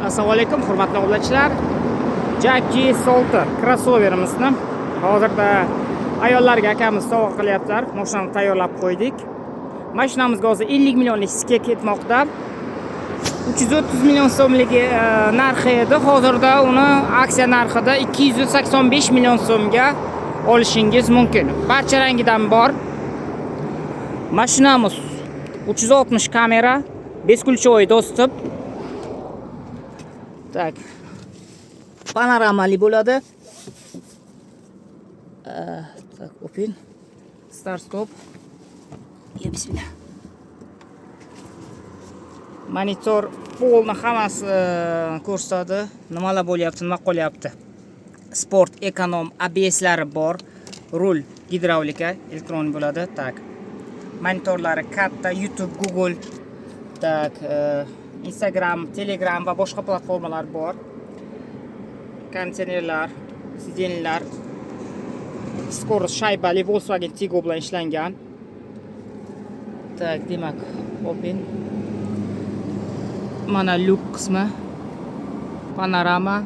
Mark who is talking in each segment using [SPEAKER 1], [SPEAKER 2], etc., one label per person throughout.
[SPEAKER 1] Assalomu alaykum, hurmatli obunachilar. Jackie Solter crossoverimizni hozirda ayollarga akamiz sovg'a qilyaptilar. Mashinani tayyorlab qo'ydik. Mashinamizga hozir 50 millionlik skek ketmoqda. 330 million so'mlik narxi edi. Hozirda uni aksiya narxida 285 million so'mga olishingiz mumkin. Barcha rangidan bor. Mashinamiz 360 kamera, 5 kulchovoy dostуп. Так. Panoramali bo'ladi. Так, open. Start stop. Bismillah. Monitor polni hammasi ko'rsatadi. Nimalar bo'lyapti, nima qolyapti. Sport, ekonom, ABS'lari bor. Rul gidravlika, elektron bo'ladi. Tak. Monitorlari katta, YouTube, Google, tak, Instagram, Telegram va boshqa platformalar bor. Konditsionerlar, sidenlar, skorost shaybali Volkswagen Tigo bilan ishlangan. Tak, demak, open. Mana look qismi, panorama.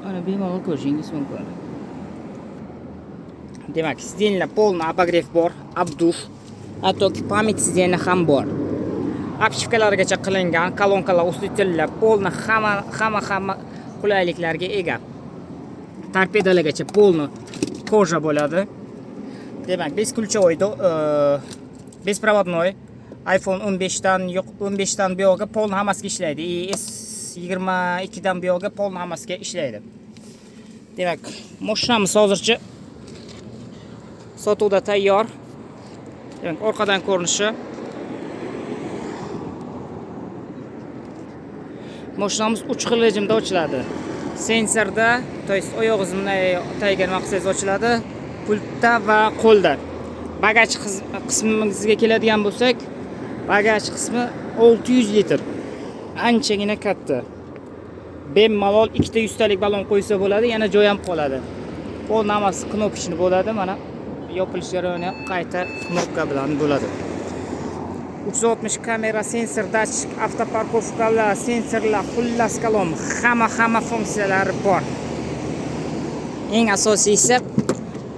[SPEAKER 1] Ana bemalol ko'rishingiz mumkin. Demak, sidenlar polni обогрев bor, обдув, hattoki pamять sideni ham bor. Apshifkalargacha qilingan, kolonkalar ustillar, polni hamma qulayliklarga ega. Torpedalagacha polni koja bo'ladi. Demak, 5 kulchovoy, беспроводной iPhone 15 dan buyog'iga polni hammasiga ishlaydi. S22 dan buyog'iga polni hammasiga ishlaydi. Demak, mashinamiz hozircha sotuvda tayyor. Demak, orqadan ko'rinishi. Mashinamiz 3 xil rejimda ochiladi. Sensorda, to есть oyog'ingizni taygan vaqtingiz ochiladi, pultda va qo'lda. Bagaj qismimizga keladigan bo'lsak, bagaj qismi 600 litr. Anchagina katta. Bemalol ikkita 100 talik balon qo'ysa bo'ladi, yana joy ham qoladi. Pol namas knopkachni bo'ladi, mana yopilish jarayoni qayta knopka bilan bo'ladi. 360 kamera, sensor, datchik, avtoparkovkalar, sensorlar, xullas kalom, hamma funksiyalari bor. Eng asosiysi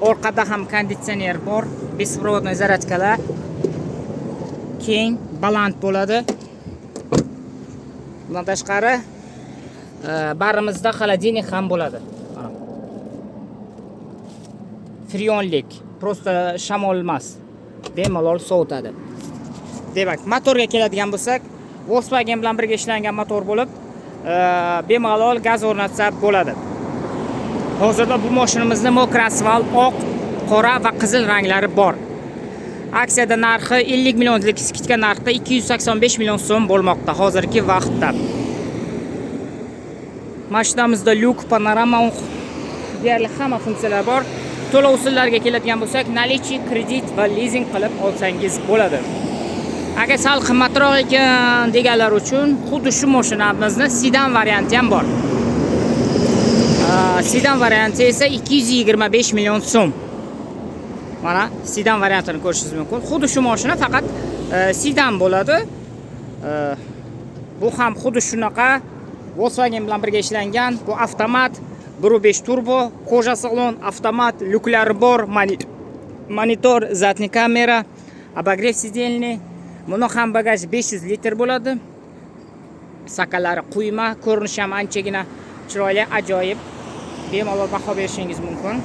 [SPEAKER 1] orqada ham konditsioner bor, беспроводной zaryadkalar, keng, baland bo'ladi. Bundan tashqari barimizda xolodilnik ham bo'ladi. Frionlik, просто shamol emas, bemalol sovutadi. Demak, motorga keladigan bo'lsak, Volkswagen bilan birga ishlangan motor bo'lib, bemalol gaz o'rnatsa bo'ladi. Hozirda bu mashinamizda mokra asfalt, oq, qora va qizil ranglari bor. Aksiyada narxi 50 millionlik skidka narxda 285 million so'm bo'lmoqda hozirgi vaqtda. Mashinamizda lyuk, panorama, deyarli hamma funksiyalar bor. To'lov usullariga keladigan bo'lsak, наличие, kredit va leasing qilib olsangiz bo'ladi. Agar sal qimmatroq ekan deganlar uchun xuddi shu mashinamizni sedan varianti ham bor. Sedan varianti esa 225 million so'm. Mana sedan variantini ko'rishingiz mumkin. Xuddi shu mashina, faqat sedan bo'ladi. Bu ham xuddi shunaqa Volkswagen bilan birga ishlangan. Bu avtomat 1.5 turbo, koja salon, avtomat, lyuklari bor, monitor, задний kamera, обогрев сидельный. Buni ham bagaj 500 litr bo'ladi. Sakalari quyma, ko'rinishi ham anchagina chiroyli, ajoyib. Bemalol baho berishingiz mumkin.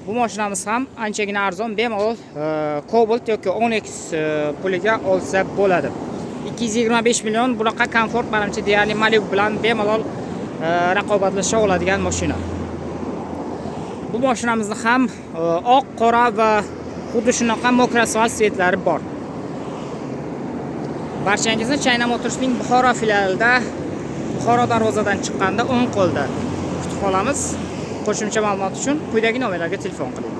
[SPEAKER 1] Bu mashinamiz ham anchagina arzon, bemalol Cobalt yoki Onyx puliga olsa bo'ladi. 225 million bunaqa komfort, menimcha deyarli Malibu bilan bemalol raqobatlasha oladigan mashina. Bu mashinamizda ham oq, qora va xuddi shunaqa mokra asfalt svetlari bor. Barchangizni China Motors'ning Buxoro filialida, Buxoro darvozadan chiqqanda o'ng qo'lda kutib qolamiz. Qo'shimcha ma'lumot uchun quyidagi nomerlarga telefon qiling.